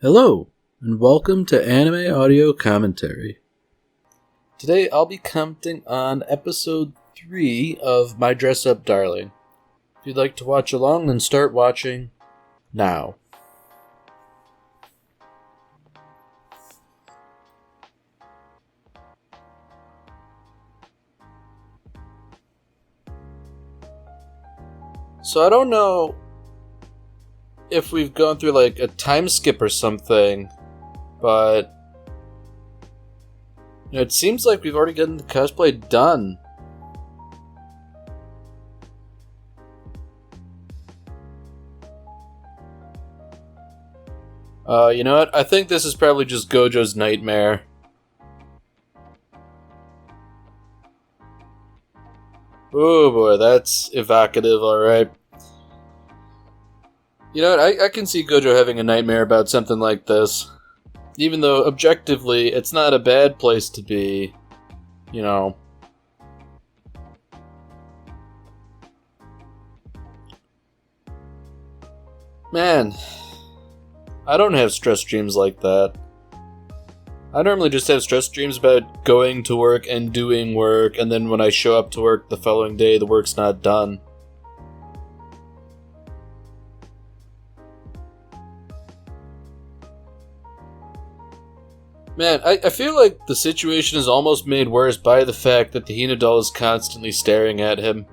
Hello, and welcome to Anime Audio Commentary. Today I'll be commenting on episode 3 of My Dress Up Darling. If you'd like to watch along, then start watching now. So I don't know if we've gone through like a time skip or something, but it seems like we've already gotten the cosplay done. You know what? I think this is probably just Gojo's nightmare. Oh boy, that's evocative, alright. You know what, I can see Gojo having a nightmare about something like this. Even though, objectively, it's not a bad place to be, you know. Man, I don't have stress dreams like that. I normally just have stress dreams about going to work and doing work, and then when I show up to work the following day, the work's not done. Man, I feel like the situation is almost made worse by the fact that the Hina doll is constantly staring at him.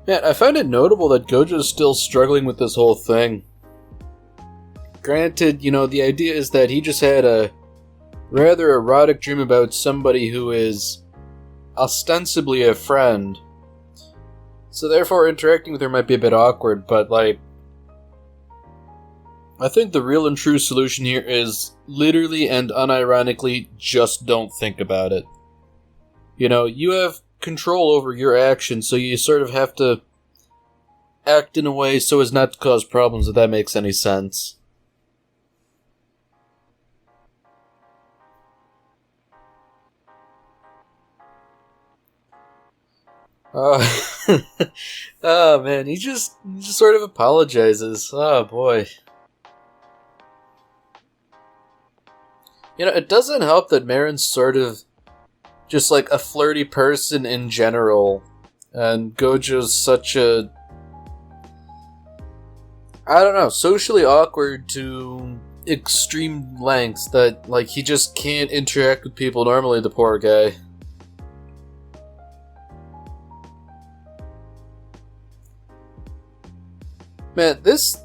Man, I find it notable that Gojo's still struggling with this whole thing. Granted, you know, the idea is that he just had a rather erotic dream about somebody who is ostensibly a friend. So therefore interacting with her might be a bit awkward, but like, I think the real and true solution here is literally and unironically just don't think about it. You know, you have control over your actions, so you sort of have to act in a way so as not to cause problems, if that makes any sense. Oh, oh man, he just sort of apologizes. Oh boy. You know, it doesn't help that Marin's sort of just like a flirty person in general, and Gojo's such a, I don't know, socially awkward to extreme lengths that like he just can't interact with people normally, the poor guy. Man, this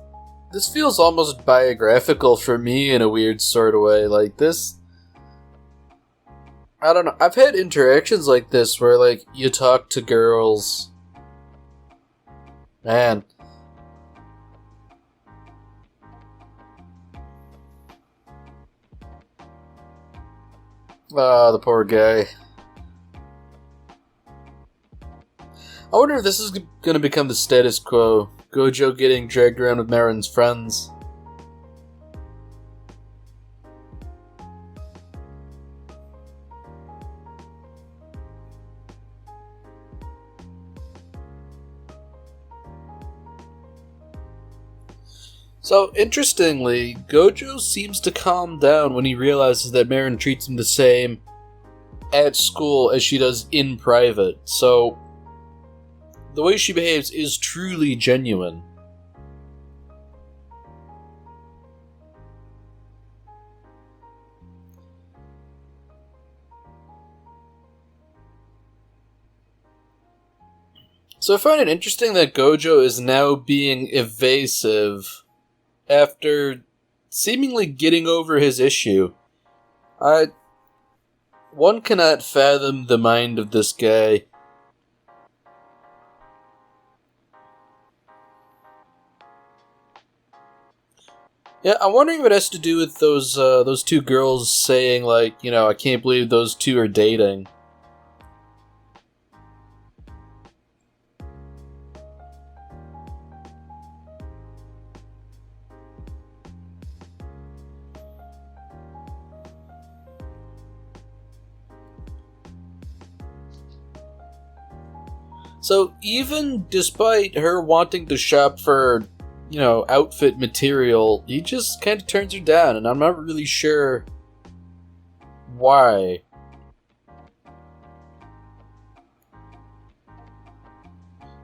feels almost biographical for me in a weird sort of way. Like this, I don't know. I've had interactions like this where, like, you talk to girls. Man. Ah, the poor guy. I wonder if this is gonna become the status quo. Gojo getting dragged around with Marin's friends. So, interestingly, Gojo seems to calm down when he realizes that Marin treats him the same at school as she does in private. So, the way she behaves is truly genuine. So I find it interesting that Gojo is now being evasive after seemingly getting over his issue. One cannot fathom the mind of this guy. Yeah, I'm wondering if it has to do with those two girls saying, like, you know, I can't believe those two are dating. So even despite her wanting to shop for, you know, outfit material, he just kind of turns her down, and I'm not really sure why.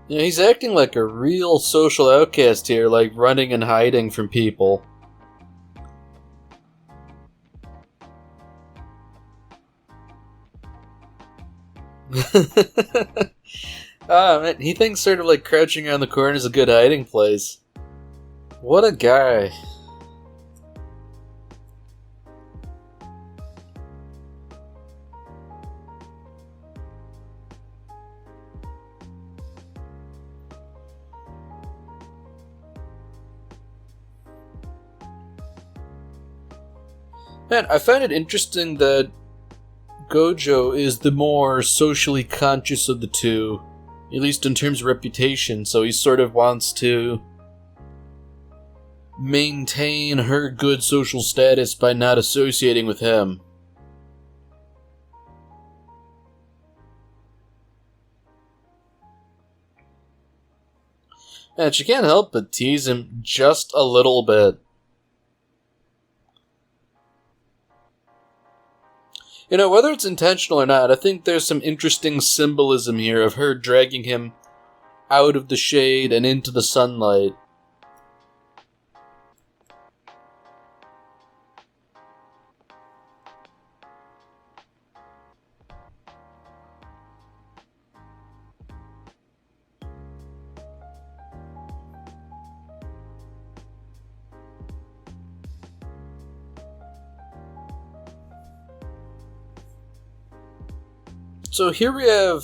You know, he's acting like a real social outcast here, like running and hiding from people. Ah, man, he thinks sort of like crouching around the corner is a good hiding place. What a guy. Man, I find it interesting that Gojo is the more socially conscious of the two, at least in terms of reputation, so he sort of wants to maintain her good social status by not associating with him. And she can't help but tease him just a little bit. You know, whether it's intentional or not, I think there's some interesting symbolism here of her dragging him out of the shade and into the sunlight. So here we have,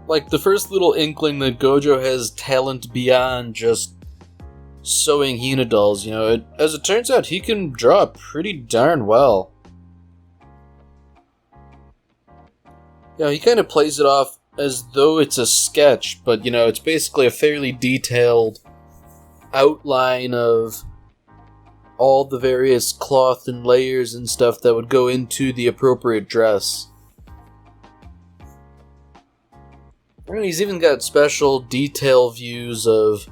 like, the first little inkling that Gojo has talent beyond just sewing Hina dolls. You know, as it turns out, he can draw pretty darn well. You know, he kind of plays it off as though it's a sketch, but, you know, it's basically a fairly detailed outline of all the various cloth and layers and stuff that would go into the appropriate dress. And he's even got special detail views of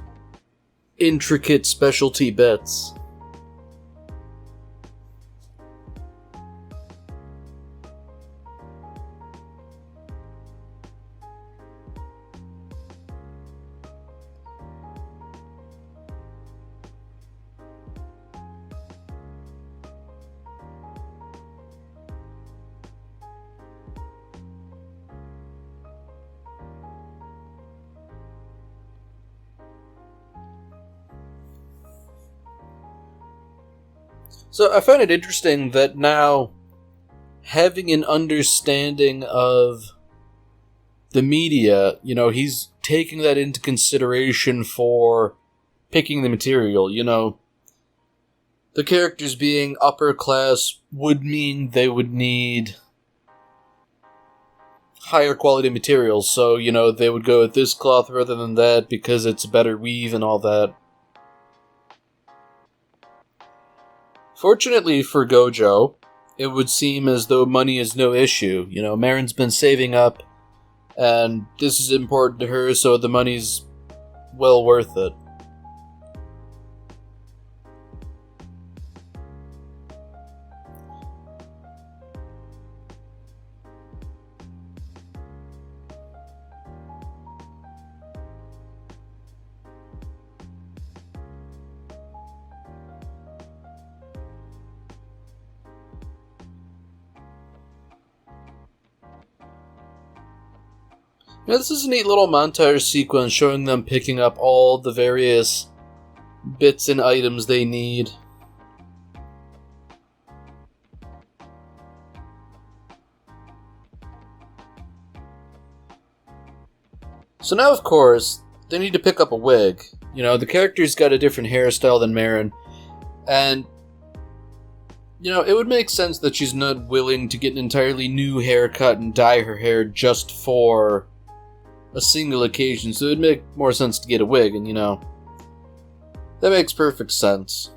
intricate specialty bits. So I find it interesting that now, having an understanding of the media, you know, he's taking that into consideration for picking the material. You know, the characters being upper class would mean they would need higher quality materials, so, they would go with this cloth rather than that because it's a better weave and all that. Fortunately for Gojo, it would seem as though money is no issue. Marin's been saving up, and this is important to her, so the money's well worth it. This is a neat little montage sequence showing them picking up all the various bits and items they need. So now, of course, they need to pick up a wig. The character's got a different hairstyle than Marin, and it would make sense that she's not willing to get an entirely new haircut and dye her hair just for a single occasion, so it would make more sense to get a wig, and that makes perfect sense.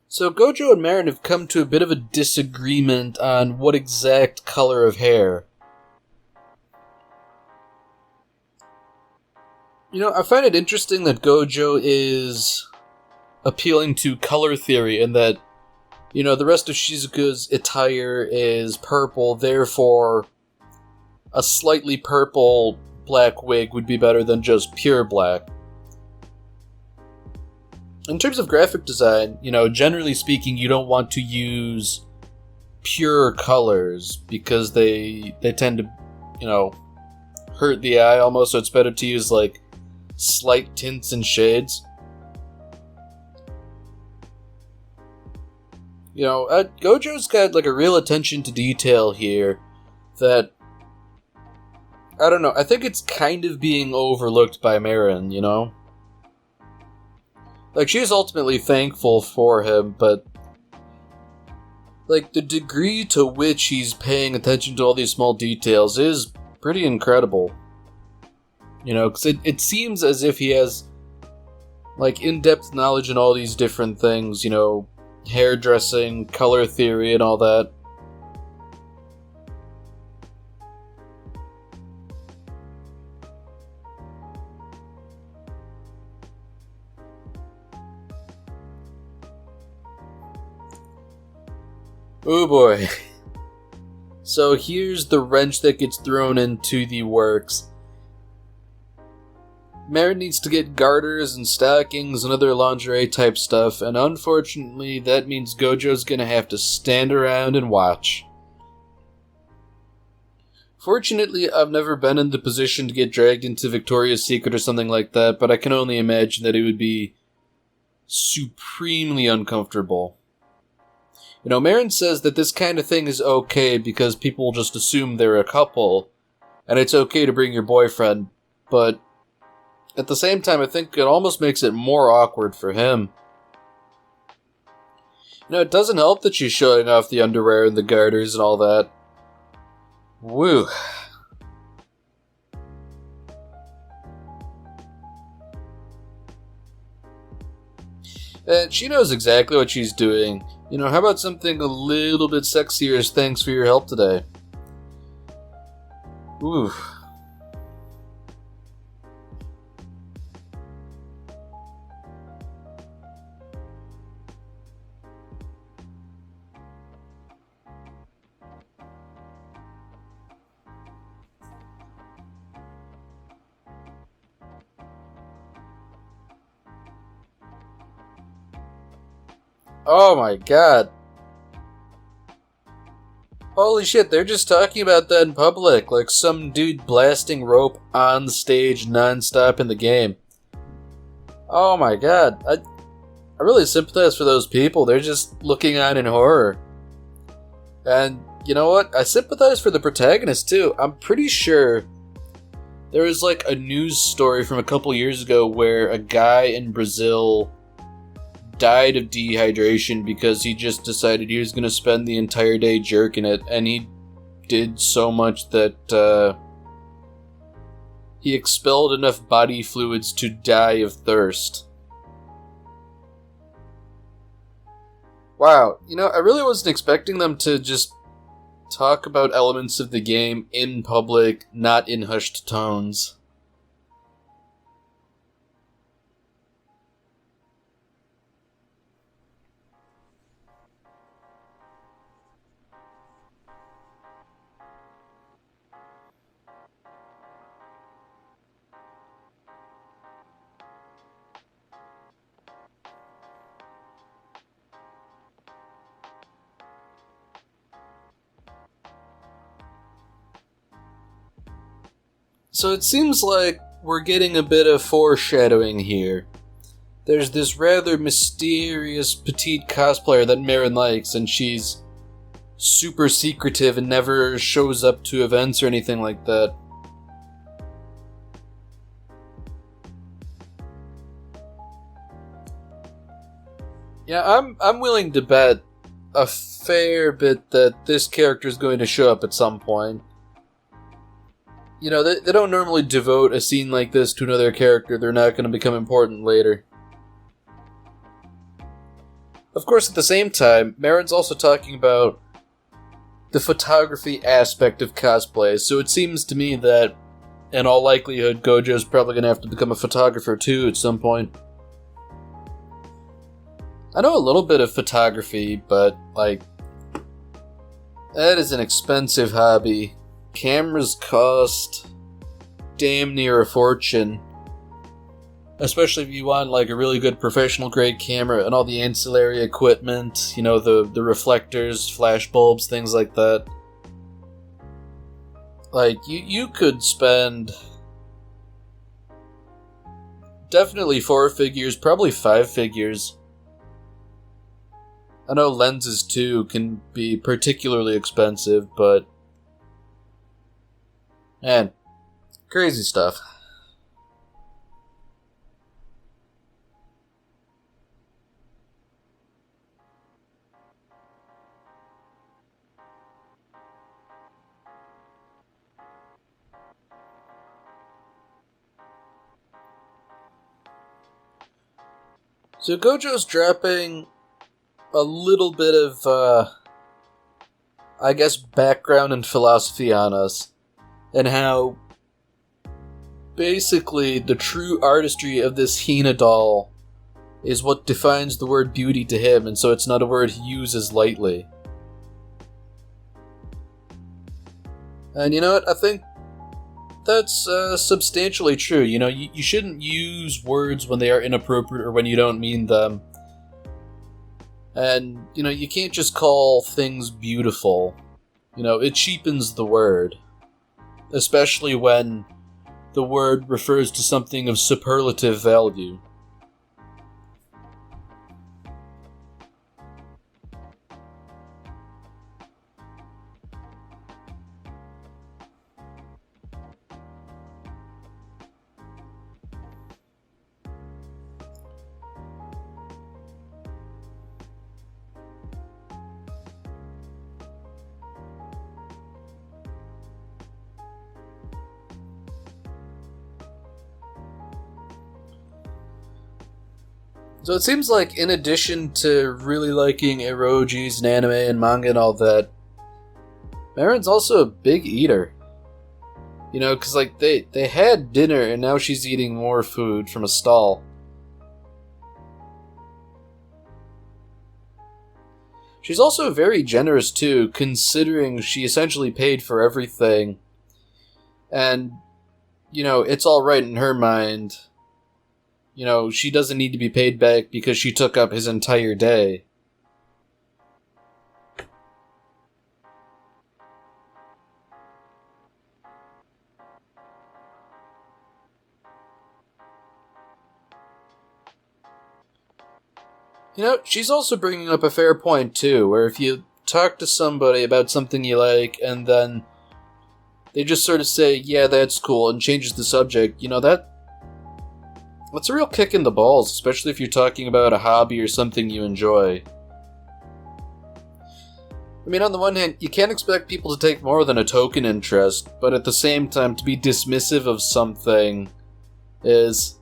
So Gojo and Marin have come to a bit of a disagreement on what exact color of hair. I find it interesting that Gojo is appealing to color theory and that, the rest of Shizuka's attire is purple, therefore a slightly purple black wig would be better than just pure black. In terms of graphic design, generally speaking, you don't want to use pure colors because they tend to, hurt the eye almost, so it's better to use, slight tints and shades. Gojo's got, a real attention to detail here that, I don't know, I think it's kind of being overlooked by Marin, she's ultimately thankful for him, but the degree to which he's paying attention to all these small details is pretty incredible. Because it seems as if he has, in-depth knowledge in all these different things, hairdressing, color theory, and all that. Oh boy. So here's the wrench that gets thrown into the works. Marin needs to get garters and stockings and other lingerie type stuff, and unfortunately that means Gojo's gonna have to stand around and watch. Fortunately, I've never been in the position to get dragged into Victoria's Secret or something like that, but I can only imagine that it would be supremely uncomfortable. Marin says that this kind of thing is okay because people just assume they're a couple, and it's okay to bring your boyfriend, but at the same time, I think it almost makes it more awkward for him. It doesn't help that she's showing off the underwear and the garters and all that. Woo. And she knows exactly what she's doing. How about something a little bit sexier as thanks for your help today? Ooh. Oh my god. Holy shit, they're just talking about that in public, like some dude blasting rope on stage non-stop in the game. Oh my god, I really sympathize for those people. They're just looking on in horror. And you know what? I sympathize for the protagonist too. I'm pretty sure there was like a news story from a couple years ago where a guy in Brazil died of dehydration because he just decided he was going to spend the entire day jerking it, and he did so much that he expelled enough body fluids to die of thirst. Wow, you know, I really wasn't expecting them to just talk about elements of the game in public, not in hushed tones. So it seems like we're getting a bit of foreshadowing here. There's this rather mysterious petite cosplayer that Marin likes, and she's super secretive and never shows up to events or anything like that. Yeah, I'm willing to bet a fair bit that this character is going to show up at some point. You know, they don't normally devote a scene like this to another character. They're not going to become important later. Of course, at the same time, Marin's also talking about the photography aspect of cosplay, so it seems to me that, in all likelihood, Gojo's probably going to have to become a photographer too at some point. I know a little bit of photography, but, like, that is an expensive hobby. Cameras cost damn near a fortune. Especially if you want like a really good professional grade camera and all the ancillary equipment, you know, the reflectors, flash bulbs, things like that. Like, you could spend definitely 4 figures, probably 5 figures. I know lenses too can be particularly expensive, but man, crazy stuff. So Gojo's dropping a little bit of, I guess, background and philosophy on us, and how basically the true artistry of this Hina doll is what defines the word beauty to him, and so it's not a word he uses lightly. And you know what? I think that's substantially true. You know, you shouldn't use words when they are inappropriate or when you don't mean them. And, you know, you can't just call things beautiful. You know, it cheapens the word. Especially when the word refers to something of superlative value. So it seems like in addition to really liking emojis and anime and manga and all that, Marin's also a big eater. You know, because like they had dinner and now she's eating more food from a stall. She's also very generous too, considering she essentially paid for everything. And, you know, it's alright in her mind. You know, she doesn't need to be paid back because she took up his entire day. You know, she's also bringing up a fair point, too, where if you talk to somebody about something you like, and then they just sort of say, yeah, that's cool, and changes the subject, you know, that's a real kick in the balls, especially if you're talking about a hobby or something you enjoy. I mean, on the one hand, you can't expect people to take more than a token interest, but at the same time, to be dismissive of something is,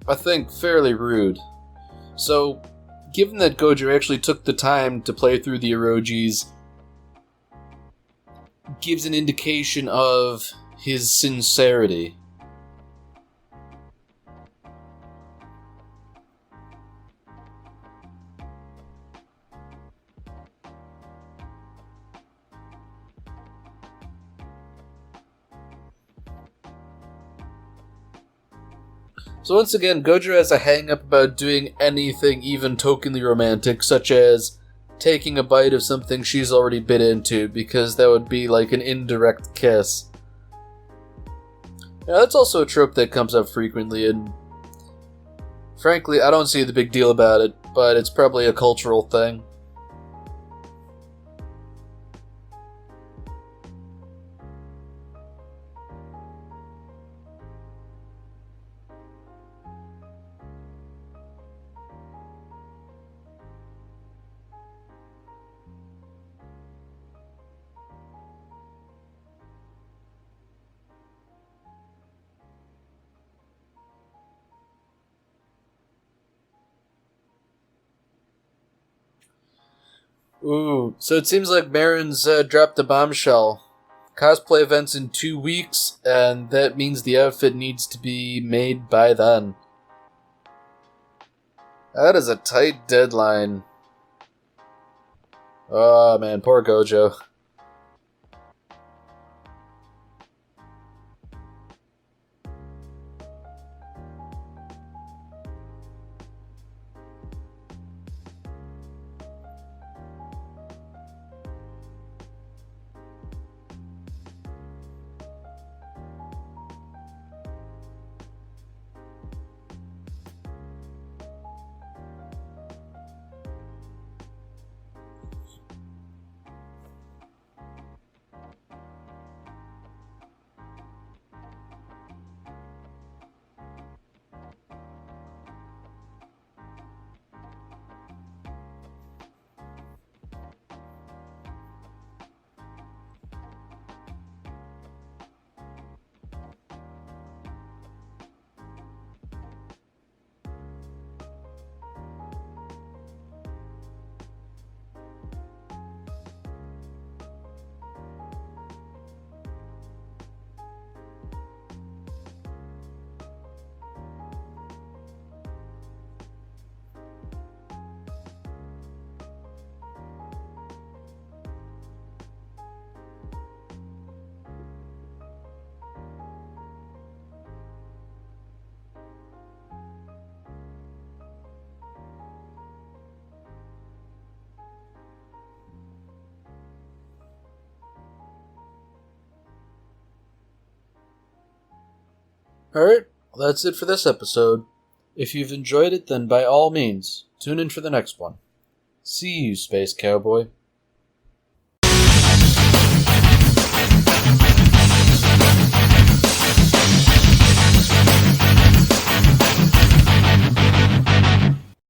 I think, fairly rude. So, given that Gojo actually took the time to play through the Orojis, gives an indication of his sincerity. So once again, Gojo has a hang-up about doing anything even tokenly romantic, such as taking a bite of something she's already bit into, because that would be like an indirect kiss. Now, that's also a trope that comes up frequently, and frankly, I don't see the big deal about it, but it's probably a cultural thing. Ooh, so it seems like Marin's dropped a bombshell. Cosplay events in 2 weeks, and that means the outfit needs to be made by then. That is a tight deadline. Oh man, poor Gojo. Alright, well, that's it for this episode. If you've enjoyed it, then by all means, tune in for the next one. See you, Space Cowboy.